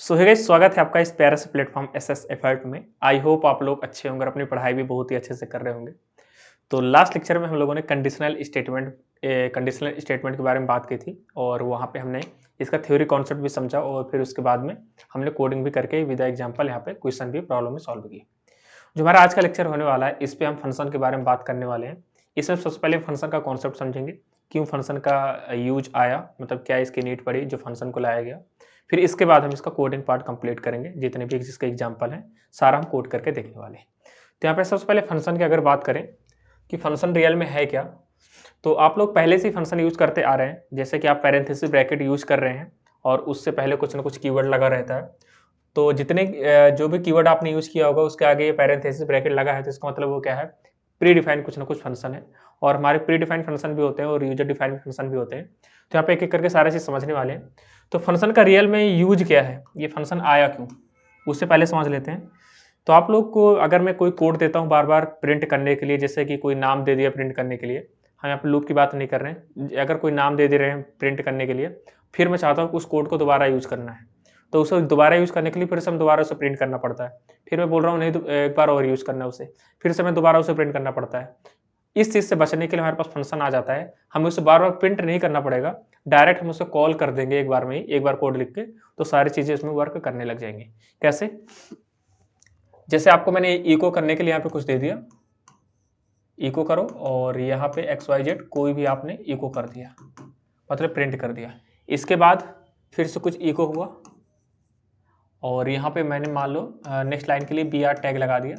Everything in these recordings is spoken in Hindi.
सो है गाइस, स्वागत है आपका इस प्यारे से प्लेटफॉर्म एसएस एफर्ट में। आई होप आप लोग अच्छे होंगे और अपनी पढ़ाई भी बहुत ही अच्छे से कर रहे होंगे। तो लास्ट लेक्चर में हम लोगों ने कंडीशनल स्टेटमेंट के बारे में बात की थी और वहाँ पे हमने इसका थ्योरी कॉन्सेप्ट भी समझा और फिर उसके बाद में हमने कोडिंग भी करके विद एग्जांपल यहाँ पे क्वेश्चन भी प्रॉब्लम में सॉल्व की। जो हमारा आज का लेक्चर होने वाला है, इस पे हम फंक्शन के बारे में बात करने वाले हैं। इसमें सबसे पहले फंक्शन का कॉन्सेप्ट समझेंगे, क्यों फंक्शन का यूज आया, मतलब क्या इसकी नीड पड़ी जो फंक्शन को लाया गया। फिर इसके बाद हम इसका कोडिंग पार्ट कंप्लीट करेंगे, जितने भी इसके एग्जाम्पल हैं सारा हम कोड करके देखने वाले हैं। तो यहाँ पे सबसे पहले फंक्शन की अगर बात करें कि फंक्शन रियल में है क्या, तो आप लोग पहले से ही फंक्शन यूज करते आ रहे हैं। जैसे कि आप पैरेंथेसिस ब्रैकेट यूज कर रहे हैं और उससे पहले कुछ ना कुछ कीवर्ड लगा रहता है। तो जितने जो भी कीवर्ड आपने यूज किया होगा उसके आगे ये पैरेंथेसिस ब्रैकेट लगा है, तो इसका मतलब वो क्या है, प्री डिफाइंड कुछ ना कुछ फंक्शन है। और हमारे प्री डिफाइंड फंक्शन भी होते हैं और यूजर डिफाइंड फंक्शन भी होते हैं। तो यहाँ पे एक एक करके सारे चीज समझने वाले हैं। तो फंक्शन का रियल में यूज क्या है, ये फंक्शन आया क्यों, उससे पहले समझ लेते हैं। तो आप लोग को अगर मैं कोई कोड देता हूँ बार बार प्रिंट करने के लिए, जैसे कि कोई नाम दे दिया प्रिंट करने के लिए, हम यहाँ पे लूप की बात नहीं कर रहे हैं, अगर कोई नाम दे रहे हैं प्रिंट करने के लिए, फिर मैं चाहता हूँ कि उस कोड को दोबारा यूज करना है, तो उसे दोबारा यूज करने के लिए फिर से हम दोबारा उसे प्रिंट करना पड़ता है। फिर मैं बोल रहा हूँ नहीं, तो एक बार और यूज करना है उसे, फिर से मैं दोबारा उसे प्रिंट करना पड़ता है। इस चीज से बचने के लिए हमारे पास फंक्शन आ जाता है, हमें उसे बार बार प्रिंट नहीं करना पड़ेगा, डायरेक्ट हम उसे कॉल कर देंगे एक बार में ही, एक बार कोड लिख के, तो सारी चीजें उसमें वर्क करने लग जाएंगी। कैसे? जैसे आपको मैंने इको करने के लिए यहाँ पे कुछ दे दिया, इको करो, और यहाँ पे एक्स वाई जेड कोई भी आपने इको कर दिया, मतलब प्रिंट कर दिया। इसके बाद फिर से कुछ इको हुआ और यहाँ पे मैंने मान लो नेक्स्ट लाइन के लिए बी आर टैग लगा दिया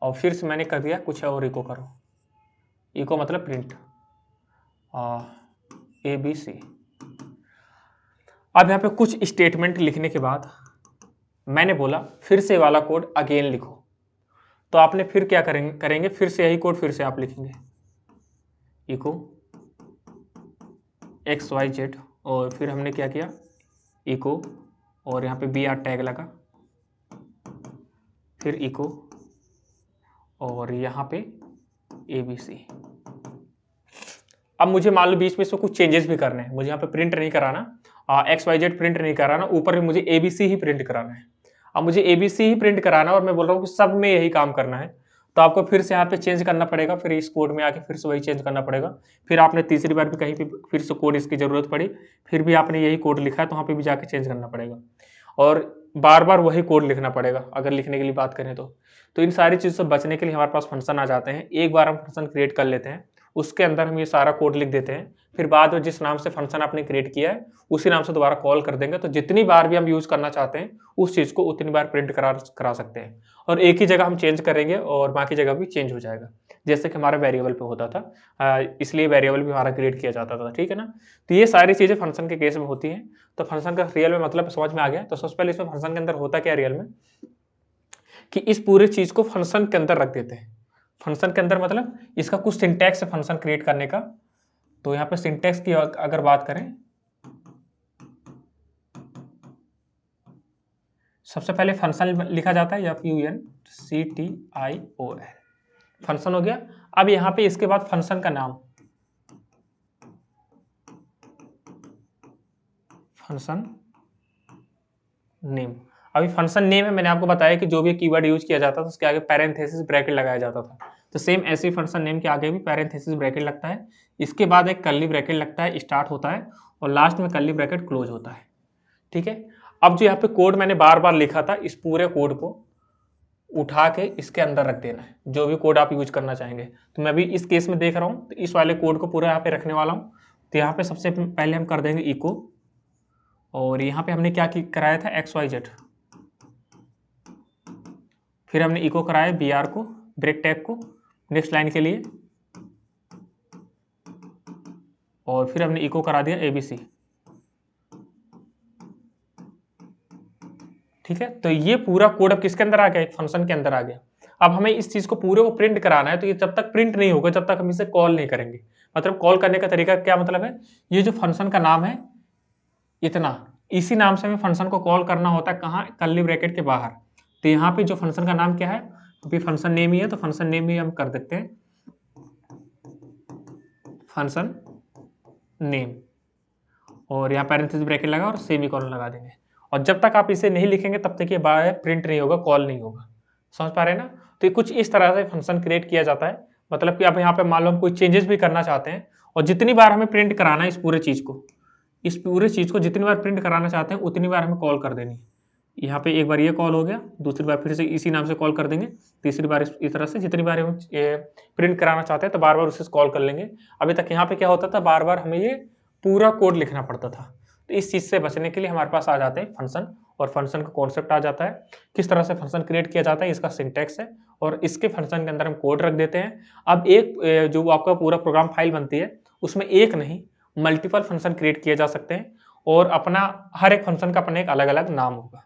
और फिर से मैंने कर दिया कुछ और इको करो, इको मतलब प्रिंट ABC। अब यहाँ पे कुछ स्टेटमेंट लिखने के बाद मैंने बोला फिर से वाला कोड अगेन लिखो, तो आपने फिर क्या करेंगे, फिर से यही कोड फिर से आप लिखेंगे, इको XYZ, और फिर हमने क्या किया, इको, और यहाँ पे BR टैग लगा, फिर इको, और यहाँ पे ABC। अब मुझे मान लो बीच में इसमें कुछ चेंजेस भी करने हैं, मुझे यहाँ पे प्रिंट नहीं कराना, XYZ प्रिंट नहीं कराना, ऊपर भी मुझे ABC ही प्रिंट कराना है। अब मुझे ABC ही प्रिंट कराना और मैं बोल रहा हूँ कि सब में यही काम करना है, तो आपको फिर से यहाँ पे चेंज करना पड़ेगा, फिर इस कोड में आके फिर से वही चेंज करना पड़ेगा। फिर आपने तीसरी बार भी कहीं पे फिर से कोड इसकी जरूरत पड़ी, फिर भी आपने यही कोड लिखा है, तो वहाँ पे भी जाके चेंज करना पड़ेगा और बार बार वही कोड लिखना पड़ेगा अगर लिखने के लिए बात करें तो इन सारी चीज़ों से बचने के लिए हमारे पास फंक्शन आ जाते हैं। एक बार हम फंक्शन क्रिएट कर लेते हैं, उसके अंदर हम ये सारा कोड लिख देते हैं, फिर बाद में जिस नाम से फंक्शन आपने क्रिएट किया है उसी नाम से दोबारा कॉल कर देंगे, तो जितनी बार भी हम यूज करना चाहते हैं उस चीज को उतनी बार प्रिंट करा सकते हैं, और एक ही जगह हम चेंज करेंगे और बाकी जगह भी चेंज हो जाएगा, जैसे कि हमारा वेरिएबल पे होता था। इसलिए वेरिएबल भी हमारा क्रिएट किया जाता था, ठीक है ना। तो ये सारी चीजें फंक्शन के केस में होती हैं। तो फंक्शन का रियल में मतलब समझ में आ गया। तो सबसे पहले इसमें फंक्शन के अंदर होता क्या रियल में, कि इस पूरे चीज को फंक्शन के अंदर रख देते हैं। फंक्शन के अंदर मतलब इसका कुछ सिंटैक्स है फंक्शन क्रिएट करने का। तो यहाँ पे सिंटैक्स की अगर बात करें, सबसे पहले फंक्शन लिखा जाता है FUNCTION, फंक्शन हो गया। अब यहाँ पे इसके बाद फंक्शन का नाम, फंक्शन नेम। अभी फंक्शन नेम है, मैंने आपको बताया कि जो भी कीवर्ड यूज किया जाता था उसके आगे पैरेंथेसिस ब्रैकेट लगाया जाता था। तो सेम ऐसे ही फंक्शन नेम के आगे भी पैरेंथेसिस ब्रैकेट लगता है, इसके बाद एक कर्ली ब्रैकेट लगता है, स्टार्ट होता है, और लास्ट में कर्ली ब्रैकेट क्लोज होता है, ठीक है। अब जो यहाँ पे कोड मैंने बार बार लिखा था, इस पूरे कोड को उठा के इसके अंदर रख देना है, जो भी कोड आप यूज करना चाहेंगे। तो मैं अभी इस केस में देख रहा हूँ, तो इस वाले कोड को पूरा यहाँ पे रखने वाला हूँ। तो यहाँ पे सबसे पहले हम कर देंगे इको, और यहाँ पे हमने क्या कराया था, XYZ, फिर हमने इको कराया BR को, ब्रेक टैग को नेक्स्ट लाइन के लिए, और फिर हमने इको करा दिया ABC, ठीक है। तो ये पूरा कोड अब किसके अंदर आ गया, एक फंक्शन के अंदर आ गया। अब हमें इस चीज को पूरे को प्रिंट कराना है, तो ये जब तक प्रिंट नहीं होगा जब तक हम इसे कॉल नहीं करेंगे। मतलब कॉल करने का तरीका क्या मतलब है, ये जो फंक्शन का नाम है इतना, इसी नाम से हमें फंक्शन को कॉल करना होता है, कहाँ, कर्ली ब्रैकेट के बाहर। तो यहाँ पे जो फंक्शन का नाम क्या है, अभी फंक्शन नेम ही है, तो फंक्शन नेम ही हम कर देते हैं फंक्शन नेम, और यहाँ पैरेंथेसिस ब्रैकेट लगा और सेमीकोलन लगा देंगे। और जब तक आप इसे नहीं लिखेंगे तब तक ये बार प्रिंट नहीं होगा, कॉल नहीं होगा। समझ पा रहे हैं ना? तो ये कुछ इस तरह से फंक्शन क्रिएट किया जाता है। मतलब कि अब यहाँ पे मान लो हम कोई चेंजेस भी करना चाहते हैं और जितनी बार हमें प्रिंट कराना है इस पूरे चीज़ को जितनी बार प्रिंट कराना चाहते हैं उतनी बार हमें कॉल कर देनी है। यहाँ पे एक बार ये कॉल हो गया, दूसरी बार फिर से इसी नाम से कॉल कर देंगे, तीसरी बार इस तरह से जितनी बार हम प्रिंट कराना चाहते हैं तो बार-बार उसे कॉल कर लेंगे। अभी तक यहाँ पे क्या होता था, बार-बार हमें ये पूरा कोड लिखना पड़ता था। तो इस चीज़ से बचने के लिए हमारे पास आ जाते हैं फंक्शन, और फंक्शन का कॉन्सेप्ट आ जाता है। किस तरह से फंक्शन क्रिएट किया जाता है, इसका सिंटैक्स है, और इसके फंक्शन के अंदर हम कोड रख देते हैं। अब एक जो आपका पूरा प्रोग्राम फाइल बनती है, उसमें एक नहीं मल्टीपल फंक्शन क्रिएट किए जा सकते हैं, और अपना हर एक फंक्शन का अपना एक अलग-अलग नाम होगा।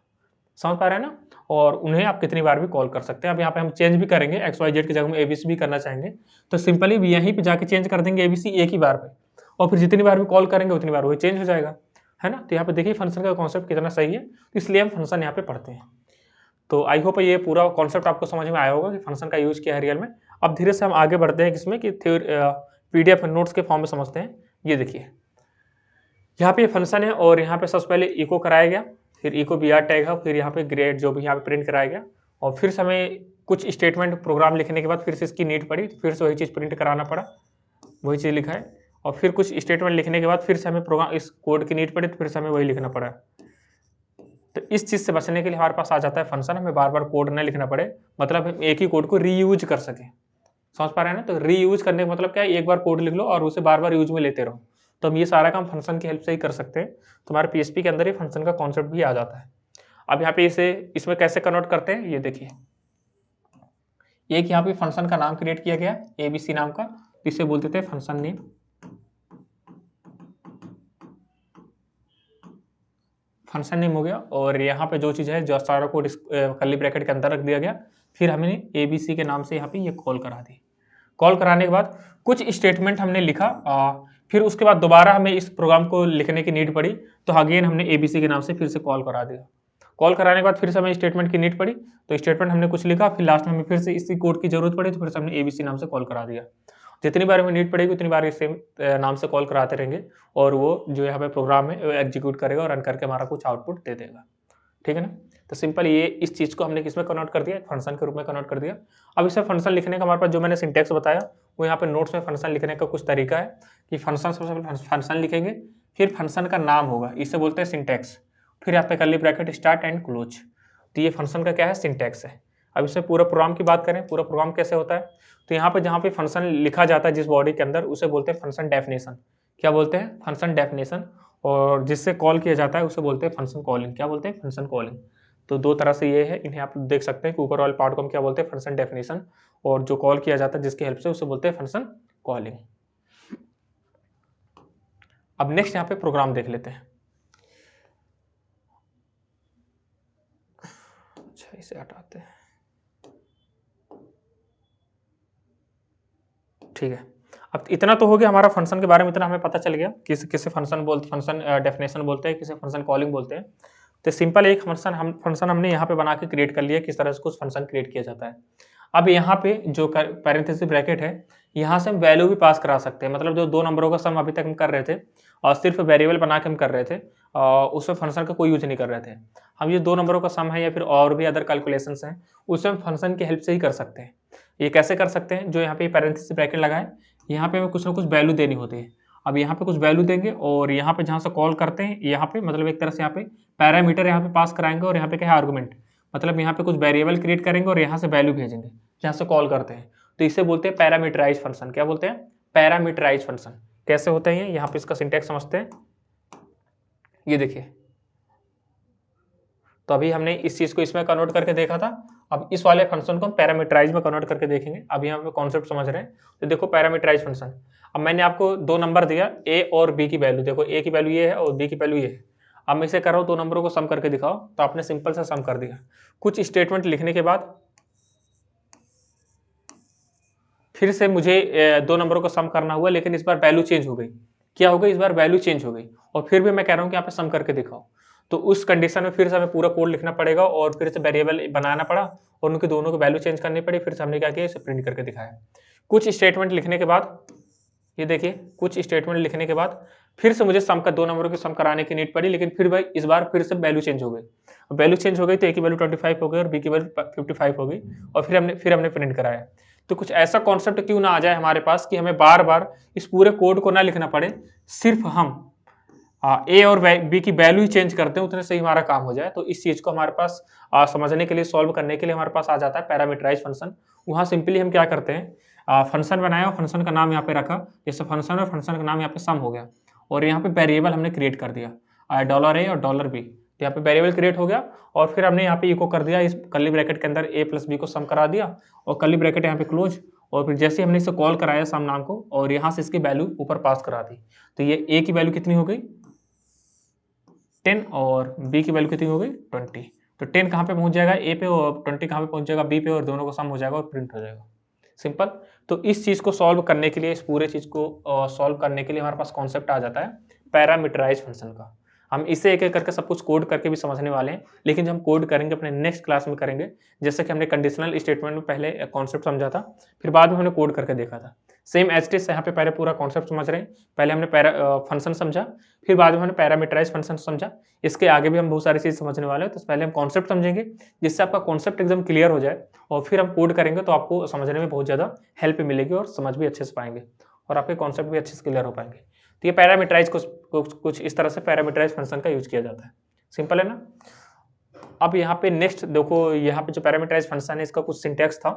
समझ पा रहे हैं ना? और उन्हें आप कितनी बार भी कॉल कर सकते हैं। अब यहाँ पे हम चेंज भी करेंगे, XYZ की जगह हम ABC भी करना चाहेंगे, तो सिंपली यहीं पे जाके चेंज कर देंगे ABC एक ही बार पे, और फिर जितनी बार भी कॉल करेंगे उतनी बार वही चेंज हो जाएगा, है ना? तो यहाँ पे देखिए फंक्शन का कॉन्सेप्ट कितना सही है, तो इसलिए हम फंक्शन यहाँ पे पढ़ते हैं। तो आई होप ये पूरा कॉन्सेप्ट आपको समझ में आया होगा कि फंक्शन का यूज़ क्या है रियल में। अब धीरे से हम आगे बढ़ते हैं किसमें कि PDF नोट्स के फॉर्म में समझते हैं। ये देखिए, यहाँ पे फंक्शन है और यहाँ पे सबसे पहले इको कराया गया, फिर इको br टैग है, फिर यहाँ पे ग्रेड जो भी यहाँ पे प्रिंट कराया गया, और फिर से हमें कुछ स्टेटमेंट प्रोग्राम लिखने के बाद फिर से इसकी नीड पड़ी, तो फिर से वही चीज़ प्रिंट कराना पड़ा, वही चीज़ लिखा है, और फिर कुछ स्टेटमेंट लिखने के बाद फिर से हमें प्रोग्राम इस कोड की नीड पड़ी, तो फिर से हमें वही लिखना पड़ा। तो इस चीज़ से बचने के लिए हमारे पास आ जाता है फंक्शन, हमें बार-बार कोड न लिखना पड़े, मतलब हम एक ही कोड को रीयूज कर सकें। समझ पा रहे हैं ना? तो रीयूज करने का मतलब क्या है, एक बार कोड लिख लो और उसे बार-बार यूज में लेते रहो। तो हम ये सारा काम फंक्शन की हेल्प से ही कर सकते हैं। तो हमारे PHP के अंदर ही फंक्शन का कॉन्सेप्ट भी आ जाता है। अब यहाँ पे इसमें कैसे कन्वर्ट करते हैं, ये देखिए। एक यहाँ पे फंक्शन का नाम क्रिएट किया गया ABC नाम का, इसे बोलते थे फंक्शन नेम। फंक्शन नेम हो गया, और यहाँ पे जो चीज़ है जो सारा कोड इस कर्ली ब्रैकेट के अंदर रख दिया गया, फिर हमने ABC के नाम से यहाँ पे ये कॉल करा दी। कॉल कराने के बाद कुछ स्टेटमेंट हमने लिखा, फिर उसके बाद दोबारा हमें इस प्रोग्राम को लिखने की नीड पड़ी, तो अगेन हमने ABC के नाम से फिर से कॉल करा दिया। कॉल कराने के बाद फिर से हमें स्टेटमेंट की नीड पड़ी, तो स्टेटमेंट हमने कुछ लिखा, फिर लास्ट में हमें फिर से इसी कोड की जरूरत पड़ी, तो फिर से हमने ABC नाम से कॉल करा दिया। जितनी बार हमें नीड पड़ेगी उतनी बार इस सेम नाम से कॉल कराते रहेंगे, और वो जो यहाँ पे प्रोग्राम है वो एग्जीक्यूट करेगा और रन करके हमारा कुछ आउटपुट दे देगा। ठीक है ना? तो सिंपल ये इस चीज़ को हमने किसमें कन्वर्ट कर दिया, फंक्शन के रूप में कन्वर्ट कर दिया। अब इसे फंक्शन लिखने का हमारे पास जो मैंने सिंटैक्स बताया, वो यहाँ पे नोट्स में फंक्शन लिखने का कुछ तरीका है कि फंक्शन सबसे पहले फंक्शन लिखेंगे, फिर फंक्शन का नाम होगा, इसे बोलते हैं सिंटैक्स, फिर यहाँ पे curly bracket start and close. तो ये फंक्शन का क्या है, सिंटैक्स है। अब इससे पूरा प्रोग्राम की बात करें, पूरा प्रोग्राम कैसे होता है, तो यहाँ पे जहाँ पे फंक्शन लिखा जाता है जिस बॉडी के अंदर, उसे बोलते हैं फंक्शन डेफिनेशन। क्या बोलते हैं, फंक्शन डेफिनेशन। और जिससे कॉल किया जाता है उसे बोलते हैं फंक्शन कॉलिंग। क्या बोलते हैं, फंक्शन कॉलिंग। तो दो तरह से ये है, इन्हें आप देख सकते हैं कि ऊपर वाले पार्ट को हम क्या बोलते हैं, फंक्शन डेफिनेशन, और जो कॉल किया जाता है जिसकी हेल्प से उसे बोलते हैं फंक्शन कॉलिंग। अब नेक्स्ट यहाँ पे प्रोग्राम देख लेते हैं। अच्छा, इसे हटाते हैं। ठीक है, अब इतना तो हो गया हमारा फंक्शन के बारे में, इतना हमें पता चल गया किसे फंक्शन डेफिनेशन बोलते हैं, किसे फंक्शन कॉलिंग बोलते हैं। तो सिंपल एक फंक्शन हमने यहाँ पे बना के क्रिएट कर लिया, किस तरह से कुछ फंक्शन क्रिएट किया जाता है। अब यहाँ पे जो पैरेंथेसिस ब्रैकेट है, यहाँ से हम वैल्यू भी पास करा सकते हैं, मतलब जो दो नंबरों का सम अभी तक हम कर रहे थे और सिर्फ वेरिएबल बना के हम कर रहे थे, उसमें फंक्शन का कोई यूज नहीं कर रहे थे। हम ये दो नंबरों का सम है या फिर और भी अदर कैलकुलेशंस हैं, उसे हम फंक्शन की हेल्प से ही कर सकते हैं। ये कैसे कर सकते हैं, जो यहाँ पे पैरेंथेसिस ब्रैकेट लगा है, यहाँ पे हमें कुछ ना कुछ वैल्यू देनी होती है। अब यहाँ पे कुछ वैल्यू देंगे और यहाँ पे जहाँ से कॉल करते हैं, यहाँ पे मतलब एक तरह से यहाँ पे पैरामीटर यहाँ पे पास कराएंगे, और यहाँ पे क्या है, आर्गुमेंट, मतलब यहाँ पे कुछ वेरिएबल क्रिएट करेंगे और यहाँ से वैल्यू भेजेंगे जहाँ से कॉल करते हैं। तो इसे बोलते हैं पैरामीटराइज फंक्शन। क्या बोलते हैं, पैरामीटराइज फंक्शन। कैसे होते हैं, यहाँ पे इसका सिंटैक्स समझते हैं। ये देखिए, तो अभी हमने इस चीज को इसमें कन्वर्ट करके देखा था, अब इस वाले फंक्शन को हम पैरामीटराइज में कन्वर्ट करके देखेंगे। अब यहाँ पे कॉन्सेप्ट समझ रहे हैं, तो देखो पैरामीटराइज फंक्शन। अब मैंने आपको दो नंबर दिया, ए और बी की वैल्यू, देखो ए की वैल्यू ये है और बी की वैल्यू ये है। अब मैं इसे कर रहा हूँ, दो नंबरों को सम करके दिखाओ, तो आपने सिंपल सा सम कर दिया। कुछ स्टेटमेंट लिखने के बाद फिर से मुझे दो नंबरों को सम करना हुआ, लेकिन इस बार वैल्यू चेंज हो गई। क्या हो गई, इस बार वैल्यू चेंज हो गई, और फिर भी मैं कह रहा हूँ कि यहाँ पे सम करके दिखाओ। तो उस कंडीशन में फिर से हमें पूरा कोड लिखना पड़ेगा और फिर से वेरिएबल बनाना पड़ा और उनके दोनों की वैल्यू चेंज करनी पड़ी। फिर से हमने क्या किया, इसे प्रिंट करके दिखाया। कुछ स्टेटमेंट लिखने के बाद, ये देखिए, कुछ स्टेटमेंट लिखने के बाद फिर से मुझे सम का 2 नंबरों की सम कराने की नीड पड़ी, लेकिन फिर भाई इस बार फिर से वैल्यू चेंज हो गई। वैल्यू चेंज हो गई तो ए की वैल्यू 25 हो गई और बी की वैल्यू 55 हो गई और फिर हमने प्रिंट कराया। तो कुछ ऐसा कॉन्सेप्ट क्यों ना आ जाए हमारे पास कि हमें बार-बार इस पूरे कोड को ना लिखना पड़े, सिर्फ हम ए और बी की वैल्यू ही चेंज करते हैं, उतने से ही हमारा काम हो जाए। तो इस चीज़ को हमारे पास समझने के लिए, सॉल्व करने के लिए हमारे पास आ जाता है पैरामीटराइज़ फंक्शन। वहाँ सिंपली हम क्या करते हैं, फंक्शन बनाया और फंक्शन का नाम यहाँ पे रखा, जैसे फंक्शन और फंक्शन का नाम यहाँ पे सम हो गया और यहाँ पे वेरिएबल हमने क्रिएट कर दिया $a और $b। तो यहाँ पे वेरिएबल क्रिएट हो गया और फिर हमने यहाँ पे इको कर दिया, इस कर्ली ब्रैकेट के अंदर a प्लस b को सम करा दिया और कर्ली ब्रैकेट यहाँ पे क्लोज। और फिर जैसे हमने इसे कॉल कराया सम नाम को और यहाँ से इसकी वैल्यू ऊपर पास करा दी, तो ये a की वैल्यू कितनी हो गई 10 और b की वैल्यू कितनी हो गई 20। तो 10 कहाँ पे पहुंच जाएगा a पे और 20 कहाँ पे पहुंच जाएगा b पे और दोनों का सम हो जाएगा और प्रिंट हो जाएगा। सिंपल। तो इस चीज़ को सॉल्व करने के लिए, इस पूरे चीज़ को सॉल्व करने के लिए हमारे पास कॉन्सेप्ट आ जाता है पैरामीटराइज फंक्शन का। हम इसे एक एक करके सब कुछ कोड करके भी समझने वाले हैं, लेकिन जब हम कोड करेंगे अपने नेक्स्ट क्लास में करेंगे। जैसे कि हमने कंडीशनल स्टेटमेंट में पहले कॉन्सेप्ट समझा था, फिर बाद में हमने कोड करके देखा था। सेम एज इट इज यहाँ पे पहले पूरा कॉन्सेप्ट समझ रहे हैं। पहले हमने फंक्शन समझा, फिर बाद में हमने पैरामीटराइज फंक्शन समझा। इसके आगे भी हम बहुत सारी चीज़ समझने वाले हैं, तो पहले हम कॉन्सेप्ट समझेंगे, जिससे आपका कॉन्सेप्ट एकदम क्लियर हो जाए और फिर हम कोड करेंगे तो आपको समझने में बहुत ज़्यादा हेल्प मिलेगी और समझ भी अच्छे से पाएंगे और आपके कॉन्सेप्ट भी अच्छे से क्लियर हो पाएंगे। तो ये पैरामीटराइज कुछ इस तरह से पैरामीटराइज फंक्शन का यूज किया जाता है। सिंपल है ना। अब यहाँ पे नेक्स्ट देखो, यहाँ पे जो पैरामीटराइज फंक्शन है इसका कुछ सिंटेक्स था।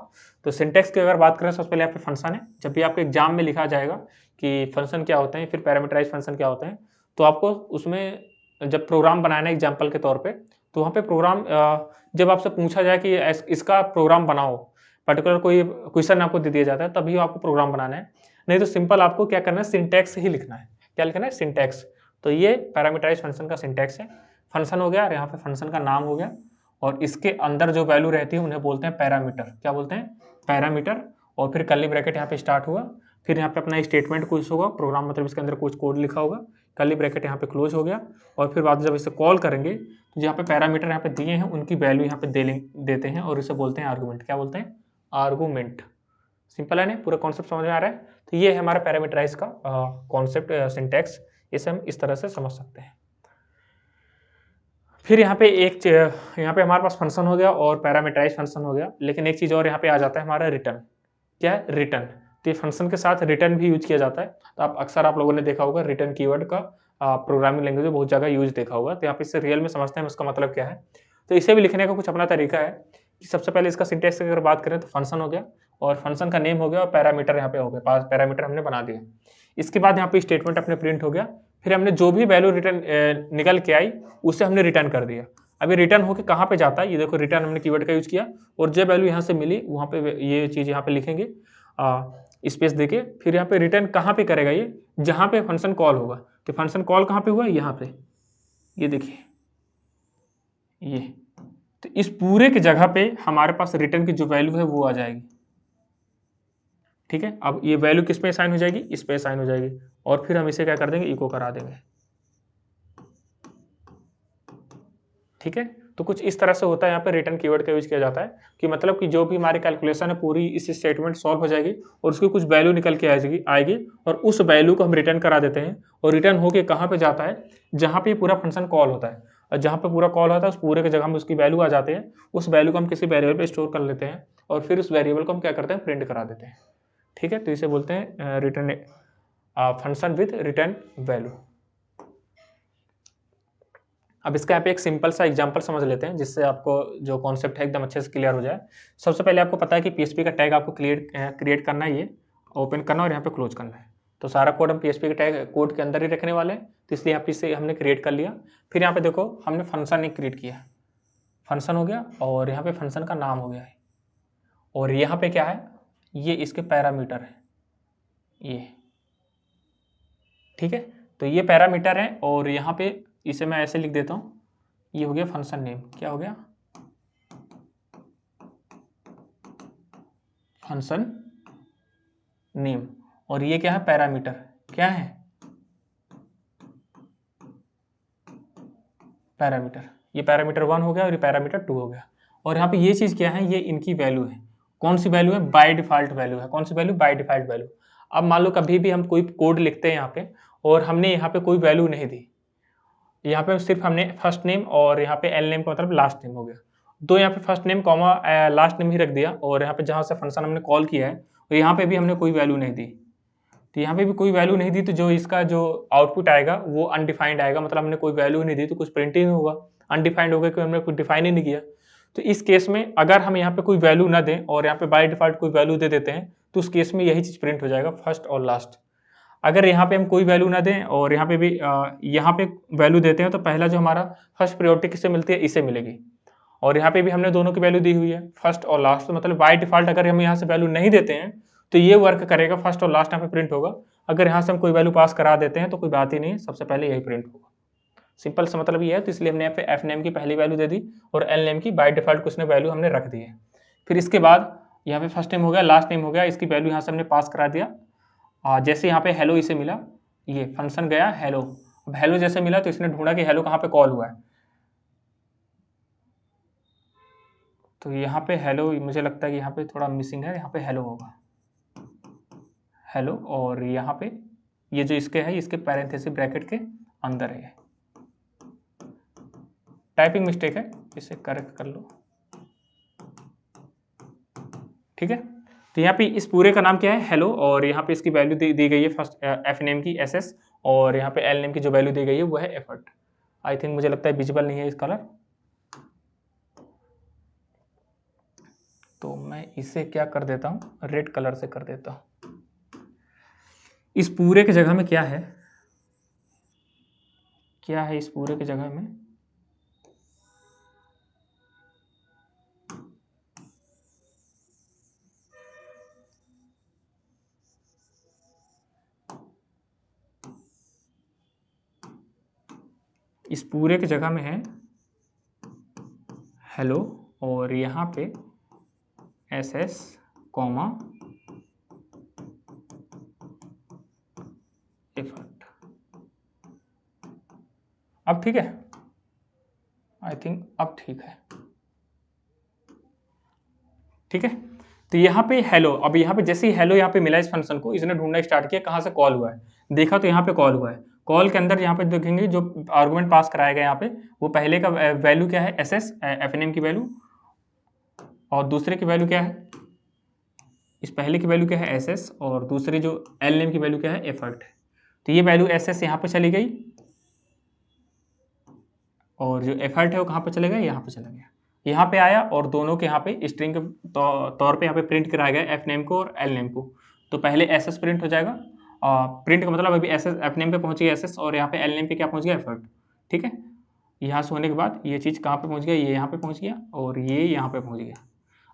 तो सिंटेक्स की अगर बात करें, सबसे पहले यहाँ पे फंक्शन है। जब भी आपके एग्जाम में लिखा जाएगा कि फंक्शन क्या होते हैं, फिर पैरामीटराइज फंक्शन क्या होते हैं, तो आपको उसमें जब प्रोग्राम बनाना है एग्जाम्पल के तौर पे, तो वहाँ पे प्रोग्राम जब आपसे पूछा जाए कि इसका प्रोग्राम बनाओ, पर्टिकुलर कोई क्वेश्चन आपको दे दिया जाता है, तभी आपको प्रोग्राम बनाना है। नहीं तो सिंपल आपको क्या करना है, सिंटेक्स ही लिखना है। क्या लिखना है, सिंटेक्स। तो ये पैरामीटराइज फंक्शन का सिंटेक्स है। फंक्शन हो गया और यहाँ पे फंक्शन का नाम हो गया और इसके अंदर जो वैल्यू रहती है उन्हें बोलते हैं पैरामीटर। क्या बोलते हैं, पैरामीटर। और फिर कर्ली ब्रैकेट यहाँ पे स्टार्ट हुआ, फिर यहाँ पे अपना स्टेटमेंट कुछ होगा, प्रोग्राम मतलब इसके अंदर कुछ कोड लिखा होगा, कर्ली ब्रैकेट यहाँ पे क्लोज हो गया और फिर बाद में जब इसे कॉल करेंगे तो यहाँ पे पैरामीटर यहाँ पे दिए हैं, उनकी वैल्यू यहाँ पे देते हैं और इसे बोलते हैं आर्गूमेंट। क्या बोलते हैं, आर्गूमेंट। सिंपल है ना, पूरा कॉन्सेप्ट समझ में आ रहा है। तो ये है हमारा पैरामीटराइज का कॉन्सेप्ट, सिंटेक्स। इसे हम इस तरह से समझ सकते हैं। फिर यहाँ पे यहाँ पे हमारे पास फंक्शन हो गया और पैरामीटराइज फंक्शन हो गया, लेकिन एक चीज़ और यहाँ पे आ जाता है हमारा रिटर्न। क्या है, रिटर्न। तो ये फंक्शन के साथ रिटर्न भी यूज किया जाता है। तो आप लोगों ने देखा होगा रिटर्न कीवर्ड का प्रोग्रामिंग लैंग्वेज में बहुत जगह यूज देखा होगा। तो यहाँ पे इससे रियल में समझते हैं उसका मतलब क्या है। तो इसे भी लिखने का कुछ अपना तरीका है कि सबसे पहले इसका सिंटेक्स की अगर बात करें तो फंक्शन हो गया और फंक्शन का नेम हो गया और पैरामीटर यहाँ पे हो गया, पैरामीटर हमने बना दिया। इसके बाद यहाँ पे स्टेटमेंट अपने प्रिंट हो गया, फिर हमने जो भी वैल्यू रिटर्न निकल के आई उसे हमने रिटर्न कर दिया। अभी रिटर्न होके कहाँ पे जाता है, ये देखो रिटर्न हमने कीवर्ड का यूज किया और जो वैल्यू यहाँ से मिली वहाँ पे ये चीज़ यहाँ पे लिखेंगे स्पेस देके। फिर यहाँ पे रिटर्न कहाँ पे करेगा, ये जहाँ पे फंक्शन कॉल होगा। तो फंक्शन कॉल कहाँ पे हुआ, यहाँ पे, ये देखिए ये। तो इस पूरे की जगह पे हमारे पास रिटर्न की जो वैल्यू है वो आ जाएगी। ठीक है, अब ये वैल्यू किस पे असाइन हो जाएगी, इस पे असाइन हो जाएगी और फिर हम इसे क्या कर देंगे, इको करा देंगे। ठीक है, तो कुछ इस तरह से होता है। यहाँ पे रिटर्न कीवर्ड का यूज किया जाता है कि मतलब कि जो भी हमारी कैलकुलेशन है पूरी इस स्टेटमेंट सॉल्व हो जाएगी और उसकी कुछ वैल्यू निकल के आएगी और उस वैल्यू को हम रिटर्न करा देते हैं और रिटर्न होके कहाँ पे जाता है, जहाँ पे पूरा फंक्शन कॉल होता है। और जहाँ पे पूरा कॉल होता है उस पूरे की जगह में उसकी वैल्यू आ जाते हैं। उस वैल्यू को हम किसी वेरिएबल पे स्टोर कर लेते हैं और फिर उस वेरिएबल को हम क्या करते हैं, प्रिंट करा देते हैं। ठीक है, तो इसे बोलते हैं return function with return value. अब इसका यहाँ पे एक सिंपल सा एग्जांपल समझ लेते हैं जिससे आपको जो कॉन्सेप्ट है एकदम अच्छे से क्लियर हो जाए। सबसे पहले आपको पता है कि पीएचपी का टैग आपको क्रिएट करना है, ये ओपन करना और यहाँ पे क्लोज करना है। तो सारा कोड हम पीएचपी के टैग कोड के अंदर ही रखने वाले हैं, तो इसलिए यहाँ पे इसे हमने क्रिएट कर लिया। फिर यहाँ पे देखो हमने फंक्शन एक क्रिएट किया, फंक्शन हो गया और यहाँ पे फंक्शन का नाम हो गया है और यहाँ पे क्या है, ये इसके पैरामीटर है ये। ठीक है, तो ये पैरामीटर है और यहाँ पे इसे मैं ऐसे लिख देता हूँ, ये हो गया फंक्शन नेम। क्या हो गया, फंक्शन नेम। और ये क्या है, पैरामीटर। क्या है, पैरामीटर। ये पैरामीटर 1 हो गया और ये पैरामीटर 2 हो गया। और यहाँ पे ये चीज़ क्या है, ये इनकी वैल्यू है। कौन सी वैल्यू है, बाय डिफॉल्ट वैल्यू है। कौन सी वैल्यू, बाय डिफॉल्ट वैल्यू। अब मान लो कभी भी हम कोई कोड लिखते हैं यहाँ पे और हमने यहाँ पे कोई वैल्यू नहीं दी, यहाँ पे सिर्फ हमने फर्स्ट नेम और यहाँ पे एल नेम का मतलब लास्ट नेम हो गया, तो यहाँ पे first name comma last name ही रख दिया, और यहाँ पे जहाँ से फंक्शन हमने कॉल किया है तो यहाँ पे भी हमने कोई वैल्यू नहीं दी, तो यहाँ पे भी कोई वैल्यू नहीं दी, तो जो इसका जो आउटपुट आएगा वो अनडिफाइंड आएगा, मतलब हमने कोई वैल्यू नहीं दी तो कुछ प्रिंट ही नहीं होगा, अनडिफाइंड होगा क्योंकि हमने कुछ डिफाइन ही नहीं किया। तो इस केस में अगर हम यहाँ पे कोई वैल्यू ना दें और यहाँ पे बाय डिफॉल्ट कोई वैल्यू दे देते हैं तो उस केस में यही चीज प्रिंट हो जाएगा, फर्स्ट और लास्ट। अगर यहाँ पे हम कोई वैल्यू ना दें और यहाँ पे भी यहाँ पे वैल्यू देते हैं तो पहला जो हमारा फर्स्ट प्रायोरिटी किससे मिलती है, इसे मिलेगी, और यहाँ पे भी हमने दोनों की वैल्यू दी हुई है फर्स्ट और लास्ट, तो मतलब बाय डिफॉल्ट अगर हम यहाँ से वैल्यू नहीं देते हैं तो ये वर्क करेगा, फर्स्ट और लास्ट यहाँ पे प्रिंट होगा। अगर यहाँ से हम कोई वैल्यू पास करा देते हैं तो कोई बात ही नहीं, सबसे पहले यही प्रिंट होगा। सिंपल सा मतलब ये है, तो इसलिए हमने यहाँ पे एफ नेम की पहली वैल्यू दे दी और एल नेम की बाय डिफॉल्ट कुछ ने वैल्यू हमने रख दी है। फिर इसके बाद यहाँ पे फर्स्ट नेम हो गया, लास्ट नेम हो गया, इसकी वैल्यू यहाँ से हमने पास करा दिया। जैसे यहाँ पे हेलो इसे मिला, ये फंक्शन गया हेलो, अब हेलो जैसे मिला तो इसने ढूंढा कि हेलो कहाँ पे कॉल हुआ है, तो यहाँ पे हेलो मुझे लगता है कि यहाँ पे थोड़ा मिसिंग है, यहाँ पे हेलो होगा, हेलो, और यहाँ पे ये जो इसके है इसके पैरेंथेसिस ब्रैकेट के अंदर है, टाइपिंग मिस्टेक है, इसे करेक्ट कर लो, ठीक है। तो यहाँ पे इस पूरे का नाम क्या है, हेलो, और यहाँ पे इसकी वैल्यू दी गई है फर्स्ट एफ नेम की एसएस, और यहाँ पे एल नेम की जो वैल्यू दी गई है वो है एफर्ट। आई थिंक मुझे लगता है विजिबल नहीं है इस कलर, तो मैं इसे क्या कर देता हूँ, रेड कलर से कर देता हूँ। इस पूरे की जगह में क्या है, क्या है इस पूरे की जगह में, इस पूरे की जगह में है हेलो, और यहाँ पे एस एस कॉमा एफर्ट। अब ठीक है, आई थिंक अब ठीक है, ठीक है। तो यहाँ पे हेलो, अब यहाँ पे जैसे ही हेलो यहाँ पे मिला इस फंक्शन को, इसने ढूंढना स्टार्ट किया कहाँ से कॉल हुआ है, देखा तो यहाँ पे कॉल हुआ है, कॉल के अंदर यहाँ पे देखेंगे जो आर्गुमेंट पास कराया गया यहाँ पे वो पहले का वैल्यू क्या है, S S F N M की वैल्यू, और दूसरे की वैल्यू क्या है, इस पहले की वैल्यू क्या है एस एस, और दूसरी जो एल नेम की वैल्यू क्या है एफर्ट। तो ये वैल्यू एस एस यहाँ पे चली गई, और जो एफर्ट है वो कहाँ पे चले गया, यहाँ पे चला गया, यहाँ पे आया, और दोनों के यहाँ पे स्ट्रिंग के तौर पे यहाँ पे प्रिंट कराया गया एफ नेम को और एल नेम को। तो पहले एस एस प्रिंट हो जाएगा, प्रिंट का मतलब अभी एस एस एफ नेम पे पहुँच गया एस एस, और यहाँ पे एल नेम पे क्या पहुँच गया एफर्ट, ठीक है। यहाँ से होने के बाद ये चीज़ कहाँ पे पहुँच गया, ये यहाँ पे पहुँच गया और ये यहाँ पे पहुँच गया।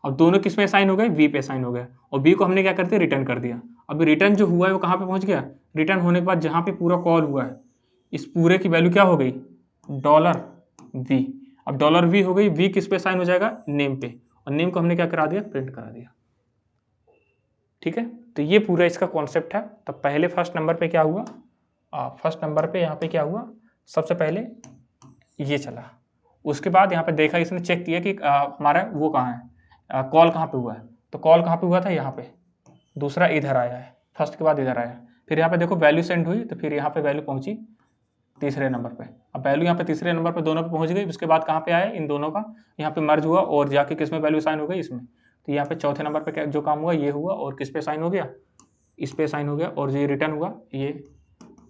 अब दोनों किस में साइन हो गए, वी पे साइन हो गया, और वी को हमने क्या कर दिया, रिटर्न कर दिया। अब रिटर्न जो हुआ है वो कहाँ पे पहुँच गया, रिटर्न होने के बाद जहाँ पे पूरा कॉल हुआ है इस पूरे की वैल्यू क्या हो गई, डॉलर वी। अब डॉलर वी हो गई, वी किस पे साइन हो जाएगा, नेम पे, और नेम को हमने क्या करा दिया, प्रिंट करा दिया, ठीक है। तो ये पूरा इसका कॉन्सेप्ट है। तो पहले फर्स्ट नंबर पे क्या हुआ, फर्स्ट नंबर पे यहाँ पे क्या हुआ, सबसे पहले ये चला, उसके बाद यहाँ पे देखा, इसने चेक किया कि हमारा वो कहाँ है, कॉल कहाँ पे हुआ है, तो कॉल कहाँ पे हुआ था, यहाँ पे, दूसरा इधर आया है, फर्स्ट के बाद इधर आया, फिर यहाँ पे देखो वैल्यू सेंड हुई, तो फिर यहाँ पे वैल्यू पहुंची तीसरे नंबर पे। अब वैल्यू यहाँ पे तीसरे नंबर पे दोनों पे पहुंच गई, उसके बाद कहाँ पे आया, इन दोनों का यहाँ पे मर्ज हुआ और जाके किस में वैल्यू साइन हो गई, इसमें। तो यहाँ पे चौथे नंबर पे जो काम हुआ ये हुआ, और किस पे साइन हो गया, इस पे साइन हो गया, और ये रिटर्न हुआ, ये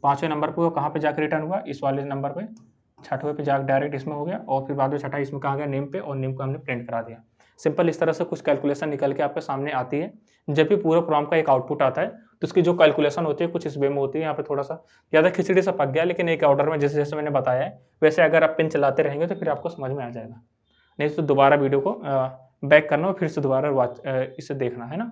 पाँचवें नंबर पे कहाँ पे जाके रिटर्न हुआ, इस वाले नंबर पे, छठवें पे जाकर डायरेक्ट इसमें हो गया, और फिर बाद में छठा इसमें कहाँ गया, नेम पे, और नेम को हमने प्रिंट करा दिया। सिंपल इस तरह से कुछ कैलकुलेशन निकल के आपके सामने आती है। जब भी पूरा प्रोग्राम का एक आउटपुट आता है तो उसकी जो कैलकुलेशन होती है कुछ इस वे में होती है। यहाँ पे थोड़ा सा ज़्यादा खिचड़ी सा पक गया, लेकिन एक ऑर्डर में जैसे जैसे मैंने बताया है वैसे अगर आप पेन चलाते रहेंगे तो फिर आपको समझ में आ जाएगा, नहीं तो दोबारा वीडियो को बैक करना और फिर से दोबारा इसे देखना है ना।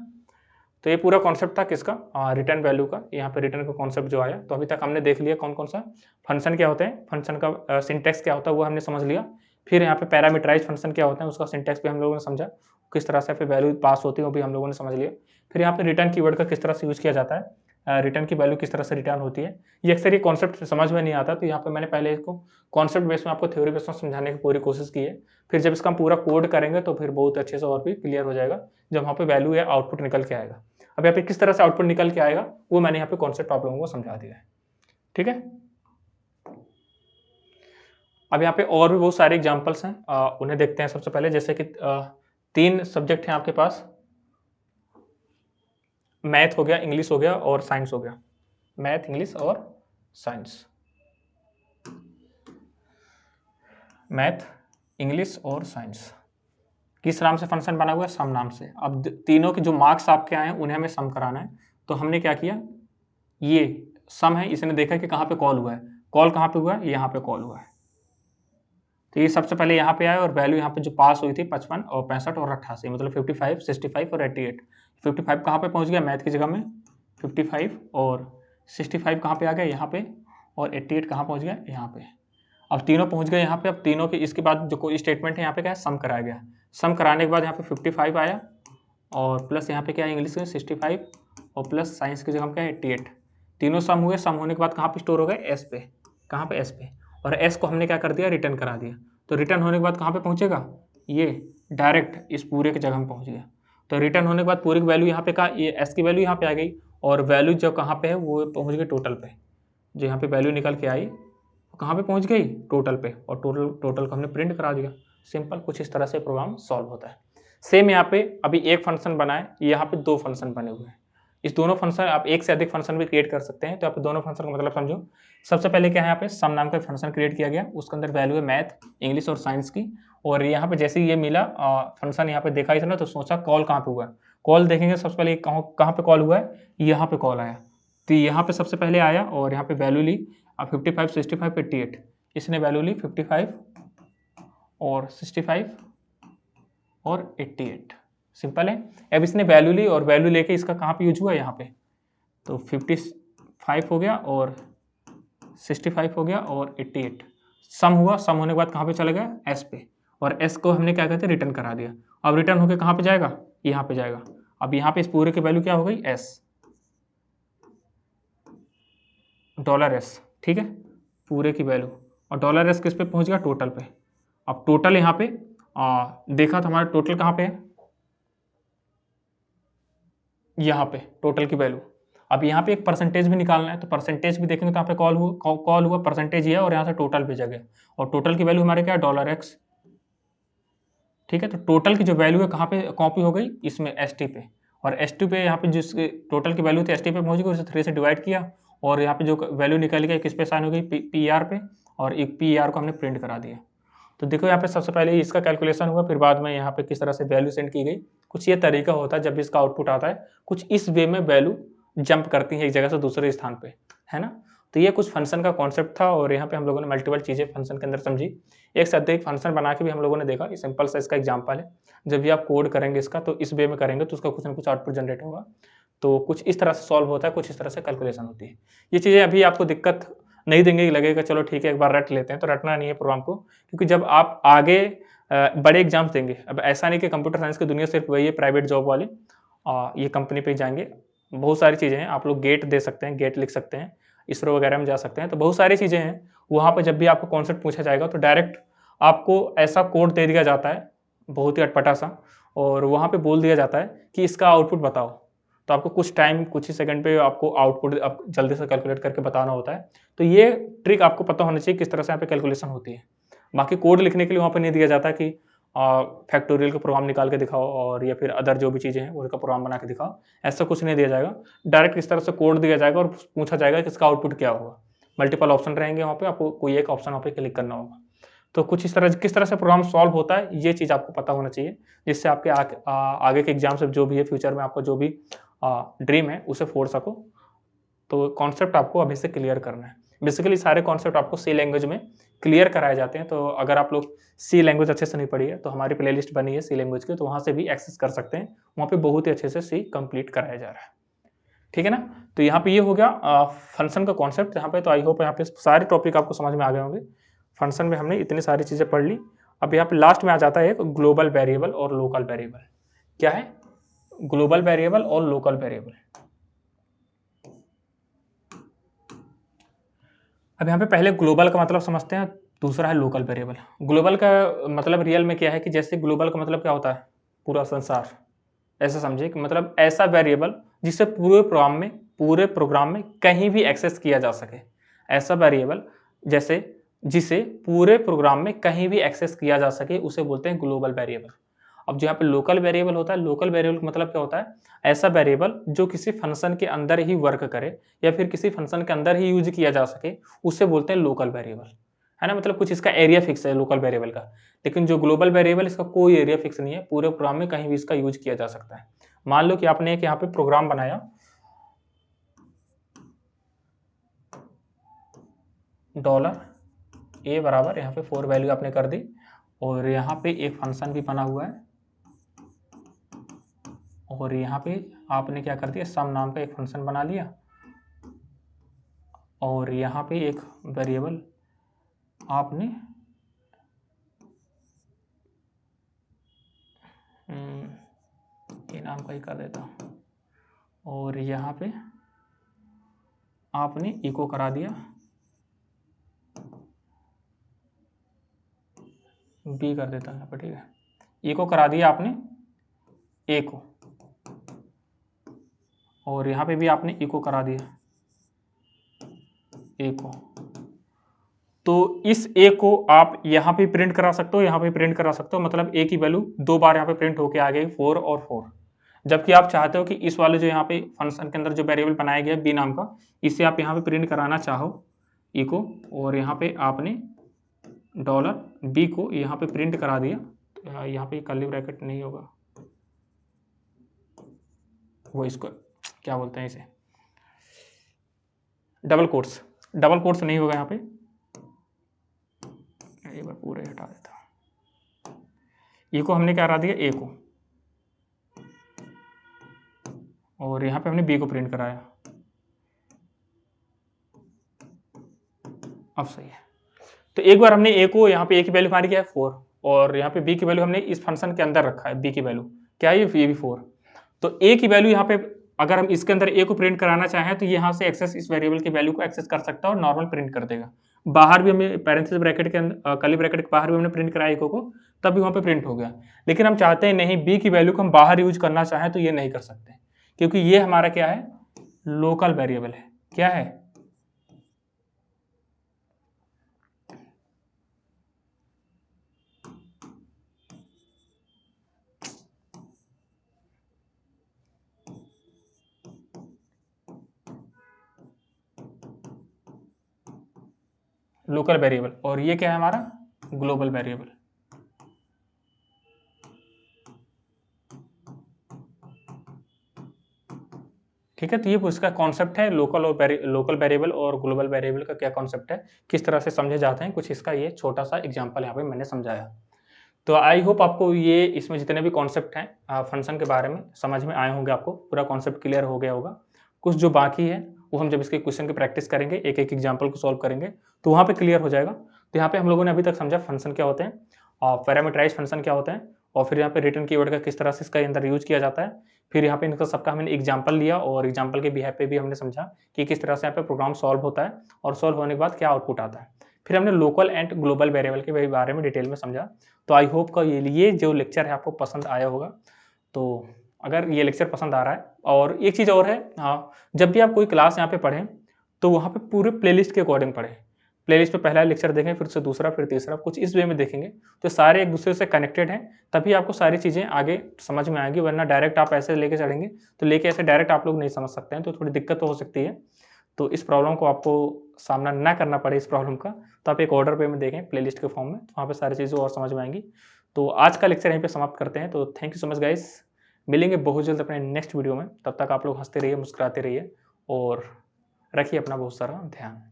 तो ये पूरा कॉन्सेप्ट था किसका, रिटर्न वैल्यू का। यहाँ पे रिटर्न का कॉन्सेप्ट जो आया, तो अभी तक हमने देख लिया कौन कौन सा फंक्शन क्या होते हैं, फंक्शन का सिंटेक्स क्या होता है वो हमने समझ लिया। फिर यहाँ पे पैरामीटराइज फंक्शन क्या होता है उसका सिंटेक्स भी हम लोगों ने समझा, किस तरह से फिर वैल्यू पास होती है वो भी हम लोगों ने समझ लिया। फिर यहाँ पे रिटर्न कीवर्ड का किस तरह से यूज किया जाता है, रिटर्न की वैल्यू किस तरह से रिटर्न होती है, ये अक्सर ये कॉन्सेप्ट समझ में नहीं आता, तो यहाँ पे मैंने पहले इसको कॉन्सेप्ट बेस में आपको थ्योरी बेस में समझाने की पूरी कोशिश की है। फिर जब इसका हम पूरा कोड करेंगे तो फिर बहुत अच्छे से और भी क्लियर हो जाएगा, जब वहाँ पे वैल्यू या आउटपुट निकल के आएगा। अब यहाँ पे किस तरह से आउटपुट निकल के आएगा वो मैंने यहाँ पे कॉन्सेप्ट आप लोगों को समझा दिया है। ठीक है। अब यहाँ पे और भी बहुत सारे एग्जांपल्स हैं, उन्हें देखते हैं। सबसे पहले जैसे कि 3 सब्जेक्ट हैं आपके पास, मैथ हो गया, इंग्लिश हो गया और साइंस हो गया। मैथ, इंग्लिश और साइंस, मैथ, इंग्लिश और साइंस। किस नाम से फंक्शन बना हुआ है? सम नाम से। अब तीनों के जो मार्क्स आपके आए हैं उन्हें हमें सम कराना है। तो हमने क्या किया, ये सम है, इसने देखा कि कहाँ पे कॉल हुआ है। कॉल कहाँ पे हुआ है? यहाँ पे कॉल हुआ है। तो ये सबसे पहले यहाँ पे आया और वैल्यू यहाँ पे जो पास हुई थी 55 और 65 और 88, मतलब 55, 65 और 88। 55 कहाँ पे पहुँच गया मैथ की जगह में, 55 और 65 कहाँ पे आ गया? यहाँ पे, और 88 कहाँ पहुँच गया? यहाँ पे। अब तीनों पहुँच गए यहाँ पे। अब तीनों के इसके बाद जो कोई स्टेटमेंट है यहाँ पे क्या है? सम कराया गया। सम कराने के बाद यहाँ पे 55 आया और प्लस यहाँ पे क्या है? इंग्लिश में 65 और प्लस साइंस की जगह हम क्या है? 88। तीनों सम हुए। सम होने के बाद कहाँ पे स्टोर हो गए? एस पे। कहाँ पे? एस पे। और एस को हमने क्या कर दिया? रिटर्न करा दिया। तो रिटर्न होने के बाद कहाँ पे पहुँचेगा? ये डायरेक्ट इस पूरे की जगह में पहुँच गया। तो रिटर्न होने के बाद पूरी की वैल्यू यहाँ पे का, ये एस की वैल्यू यहाँ पे आ गई और वैल्यू जो कहाँ पे है वो पहुँच गई टोटल पे। जो यहाँ पे वैल्यू निकल के आई कहाँ पे पहुँच गई? टोटल पे। और टोटल को हमने प्रिंट करा दिया। सिंपल, कुछ इस तरह से प्रोग्राम सॉल्व होता है। सेम यहाँ पे अभी एक फंक्शन बना है, यहाँ पे 2 फंक्शन बने हुए हैं। इस दोनों फंक्शन, आप एक से अधिक फंक्शन भी क्रिएट कर सकते हैं। तो यहाँ पे दोनों फंक्शन का मतलब समझो। सबसे पहले क्या है, यहाँ पे सम नाम का फंक्शन क्रिएट किया गया, उसके अंदर वैल्यू है मैथ, इंग्लिश और साइंस की। और यहाँ पे जैसे ही ये मिला फंक्शन यहाँ पे देखा ही था ना, तो सोचा कॉल कहाँ पे हुआ है। कॉल देखेंगे सबसे पहले कहाँ पे कॉल हुआ है? यहाँ पे कॉल आया। तो यहाँ पे सबसे पहले आया और यहाँ पे वैल्यू ली 55, 65, 88। इसने वैल्यू ली 55 और 65 और 88। सिंपल है। अब इसने वैल्यू ली और वैल्यू लेके इसका कहाँ पे यूज हुआ? यहाँ पे। तो 55 हो गया और 65 हो गया और 88 सम हुआ। सम होने के बाद कहाँ पे चला गया? एस पे। और एस को हमने क्या कहते हैं? रिटर्न करा दिया। अब रिटर्न होके कहाँ पे जाएगा? यहाँ पे जाएगा। अब यहाँ पे इस पूरे की वैल्यू क्या हो गई? S, dollar S. ठीक है, पूरे की वैल्यू। और डॉलर एस किस पे पहुँच गया? टोटल पे। अब टोटल यहाँ पे देखा तो हमारा टोटल कहाँ पे है? यहाँ पे टोटल की वैल्यू। अब यहाँ पे एक परसेंटेज भी निकालना है, तो परसेंटेज भी देखेंगे तो यहाँ पे कॉल हुआ परसेंटेज ये है और यहाँ से टोटल भेजा गया। और टोटल की वैल्यू हमारे क्या है? Dollar x. ठीक है, तो टोटल की जो वैल्यू है कहाँ पे कॉपी हो गई? इसमें एस टी पे। और एस टी पे यहाँ पे जिस टोटल की वैल्यू थी एस टी पे पहुँच गई, उसे 3 से डिवाइड किया और यहाँ पे जो वैल्यू निकल गई किस पे साइन हो गई? पी आर पे। और एक पी आर को हमने प्रिंट करा दिया। तो देखो यहाँ पे सबसे पहले इसका कैलकुलेशन हुआ, फिर बाद में यहाँ पे किस तरह से वैल्यू सेंड की गई। कुछ ये तरीका होता है जब भी इसका आउटपुट आता है, कुछ इस वे में वैल्यू जंप करती है एक जगह से दूसरे स्थान पे, है ना। तो ये कुछ फंक्शन का कॉन्सेप्ट था और यहाँ पे हम लोगों ने मल्टीपल चीज़ें फंक्शन के अंदर समझी। एक से अधिक फंक्शन बना के भी हम लोगों ने देखा। ये सिंपल सा इसका एग्जाम्पल है। जब भी आप कोड करेंगे इसका तो इस वे में करेंगे तो उसका कुछ ना कुछ आउटपुट जनरेट होगा। तो कुछ इस तरह से सॉल्व होता है, कुछ इस तरह से कैलकुलेशन होती है। ये चीज़ें अभी आपको दिक्कत नहीं देंगे, लगेगा चलो ठीक है एक बार रट लेते हैं, तो रटना नहीं है प्रोग्राम को। क्योंकि जब आप आगे बड़े एग्जाम्स देंगे, अब ऐसा नहीं कि कंप्यूटर साइंस की दुनिया सिर्फ वही है प्राइवेट जॉब वाली, ये कंपनी पे जाएंगे। बहुत सारी चीज़ें हैं, आप लोग गेट दे सकते हैं, गेट लिख सकते हैं, इसरो वगैरह में जा सकते हैं। तो बहुत सारी चीज़ें हैं वहाँ पर। जब भी आपको कॉन्सेप्ट पूछा जाएगा तो डायरेक्ट आपको ऐसा कोड दे दिया जाता है बहुत ही अटपटा सा, और वहाँ पे बोल दिया जाता है कि इसका आउटपुट बताओ। तो आपको कुछ टाइम, कुछ ही सेकंड पे आपको आउटपुट आप जल्दी से कैलकुलेट करके बताना होता है। तो ये ट्रिक आपको पता होना चाहिए किस तरह से यहाँ पे कैलकुलेशन होती है। बाकी कोड लिखने के लिए वहाँ पे नहीं दिया जाता कि फैक्टोरियल का प्रोग्राम निकाल के दिखाओ और या फिर अदर जो भी चीज़ें हैं उनका प्रोग्राम बना के दिखाओ, ऐसा कुछ नहीं दिया जाएगा। डायरेक्ट इस तरह से कोड दिया जाएगा और पूछा जाएगा कि इसका आउटपुट क्या होगा। मल्टीपल ऑप्शन रहेंगे वहाँ पे, आपको कोई एक ऑप्शन वहाँ पे क्लिक करना होगा। तो कुछ इस तरह किस तरह से प्रोग्राम सॉल्व होता है ये चीज़ आपको पता होना चाहिए, जिससे आपके आगे के एग्जाम से जो भी है फ्यूचर में आपका जो भी ड्रीम है उसे फोड़ सको। तो कॉन्सेप्ट आपको अभी से क्लियर करना है। बेसिकली सारे कॉन्सेप्ट आपको सी लैंग्वेज में क्लियर कराए जाते हैं। तो अगर आप लोग सी लैंग्वेज अच्छे से नहीं पढ़ी है तो हमारी प्लेलिस्ट बनी है सी लैंग्वेज की, तो वहाँ से भी एक्सेस कर सकते हैं। वहाँ पे बहुत ही अच्छे से सी कंप्लीट कराया जा रहा है। ठीक है ना। तो यहाँ पे ये हो गया फंक्शन का कॉन्सेप्ट यहाँ पे। तो आई होप यहाँ पे सारे टॉपिक आपको समझ में आ गए होंगे। फंक्शन में हमने इतनी सारी चीज़ें पढ़ ली। अब यहाँ पे लास्ट में आ जाता है एक ग्लोबल वेरिएबल और लोकल वेरिएबल। क्या है? ग्लोबल वेरिएबल और लोकल वेरिएबल। अब यहाँ पे पहले ग्लोबल का मतलब समझते हैं, दूसरा है लोकल वेरिएबल। ग्लोबल का मतलब रियल में क्या है कि जैसे ग्लोबल का मतलब क्या होता है? पूरा संसार। ऐसा समझिए कि मतलब ऐसा वेरिएबल जिसे पूरे प्रोग्राम में कहीं भी एक्सेस किया जा सके। ऐसा वेरिएबल जैसे जिसे पूरे प्रोग्राम में कहीं भी एक्सेस किया जा सके उसे बोलते हैं ग्लोबल वेरिएबल। अब जो यहाँ पे लोकल वेरिएबल होता है, लोकल वेरिएबल का मतलब क्या होता है? ऐसा वेरिएबल जो किसी फंक्शन के अंदर ही वर्क करे या फिर किसी फंक्शन के अंदर ही यूज किया जा सके, उसे बोलते हैं लोकल वेरिएबल, है ना? मतलब कुछ इसका एरिया फिक्स है लोकल वेरिएबल का। लेकिन जो ग्लोबल वेरिएबल, इसका कोई एरिया फिक्स नहीं है, पूरे प्रोग्राम में कहीं भी इसका यूज किया जा सकता है। मान लो कि आपने एक यहाँ पे प्रोग्राम बनाया, $a बराबर यहाँ पे 4 वैल्यू आपने कर दी, और यहाँ पे एक फंक्शन भी बना हुआ है, और यहाँ पे आपने क्या कर दिया, सम नाम का एक फंक्शन बना लिया, और यहाँ पे एक वेरिएबल आपने ये नाम का ही कर देता हूँ, और यहाँ पे आपने इको करा दिया बी कर देता हूँ यहाँ पर, ठीक है। इको करा दिया आपने ए को, और यहाँ पे भी आपने इको करा दिया ए को। तो इस ए को आप यहाँ पे प्रिंट करा सकते हो, यहाँ पे प्रिंट करा सकते हो, मतलब ए की वैल्यू 2 बार यहाँ पे प्रिंट होके आ गई 4 और 4। जबकि आप चाहते हो कि इस वाले जो यहाँ पे फंक्शन के अंदर जो वेरिएबल बनाया गया बी नाम का, इसे आप यहाँ पे प्रिंट कराना चाहो इको, और यहाँ पे आपने $b को यहाँ पे प्रिंट करा दिया, तो यहाँ पे कर्ली ब्रैकेट नहीं होगा, वो इसको क्या बोलते हैं, इसे डबल कोट्स नहीं होगा यहाँ पे, एक बार पूरे हटा देता हूँ। ई को हमने क्या करा दिया ए को, और यहाँ पे हमने बी को प्रिंट कराया, अब सही है। तो एक बार हमने ए को यहाँ पे ए की वैल्यू हमारी क्या है 4, और यहाँ पे बी की वैल्यू हमने इस फंक्शन के अंदर रखा है, बी की वैल्यू क्या है, ये भी 4। तो ए की वैल्यू यहाँ पे अगर हम इसके अंदर ए को प्रिंट कराना चाहें तो यहाँ से एक्सेस इस वेरिएबल की वैल्यू को एक्सेस कर सकता है और नॉर्मल प्रिंट कर देगा। बाहर भी हमें पैरेंथेसिस ब्रैकेट के अंदर कर्ली ब्रैकेट के बाहर भी हमने प्रिंट कराया इको को, तब भी वहाँ पे प्रिंट हो गया। लेकिन हम चाहते हैं नहीं, बी की वैल्यू को हम बाहर यूज करना चाहें तो ये नहीं कर सकते, क्योंकि ये हमारा क्या है, लोकल वेरिएबल है। क्या है? लोकल वेरिएबल, और ये क्या है हमारा, ग्लोबल वेरिएबल। ठीक है, तो ये उसका कॉन्सेप्ट है, लोकल वेरिएबल और ग्लोबल वेरिएबल का क्या कॉन्सेप्ट है, किस तरह से समझे जाते हैं, कुछ इसका ये छोटा सा एग्जांपल यहाँ पे मैंने समझाया। तो आई होप आपको ये इसमें जितने भी कॉन्सेप्ट हैं फंक्शन के बारे में समझ में आए होंगे, आपको पूरा कॉन्सेप्ट क्लियर हो गया होगा। कुछ जो बाकी है वो हम जब इसके क्वेश्चन की प्रैक्टिस करेंगे, एक एक एग्जाम्पल को सॉल्व करेंगे, तो वहाँ पे क्लियर हो जाएगा। तो यहाँ पे हम लोगों ने अभी तक समझा फंक्शन क्या होते हैं, और पैरामीटराइज फंक्शन क्या होते हैं, और फिर यहाँ पे रिटर्न कीवर्ड का किस तरह से इसका अंदर यूज किया जाता है। फिर यहाँ पे इनका सबका हमने एग्जाम्पल लिया, और एग्जाम्पल के बिहाफ पे भी हमने समझा कि किस तरह से यहाँ पे प्रोग्राम सॉल्व होता है, और सॉल्व होने के बाद क्या आउटपुट आता है। फिर हमने लोकल एंड ग्लोबल वेरिएबल के बारे में डिटेल में समझा। तो आई होप का ये जो लेक्चर है आपको पसंद आया होगा। तो अगर ये लेक्चर पसंद आ रहा है, और एक चीज़ और है, हाँ, जब भी आप कोई क्लास यहाँ पे पढ़ें तो वहाँ पे पूरे प्लेलिस्ट के अकॉर्डिंग पढ़ें। प्लेलिस्ट पे पहला लेक्चर देखें, फिर से दूसरा, फिर तीसरा, कुछ इस वे में देखेंगे तो सारे एक दूसरे से कनेक्टेड हैं, तभी आपको सारी चीज़ें आगे समझ में आएंगी। वरना डायरेक्ट आप ऐसे लेके चढ़ेंगे तो लेके ऐसे डायरेक्ट आप लोग नहीं समझ सकते हैं, तो थोड़ी दिक्कत तो हो सकती है। तो इस प्रॉब्लम को आपको सामना ना करना पड़े इस प्रॉब्लम का, तो आप एक ऑर्डर पे में देखें प्लेलिस्ट के फॉर्म में, तो वहाँ पे सारी चीज़ें और समझ में आएंगी। तो आज का लेक्चर यहीं पे समाप्त करते हैं। तो thank you so much guys, मिलेंगे बहुत जल्द अपने नेक्स्ट वीडियो में। तब तक आप लोग हंसते रहिए, मुस्कुराते रहिए, और रखिए अपना बहुत सारा ध्यान।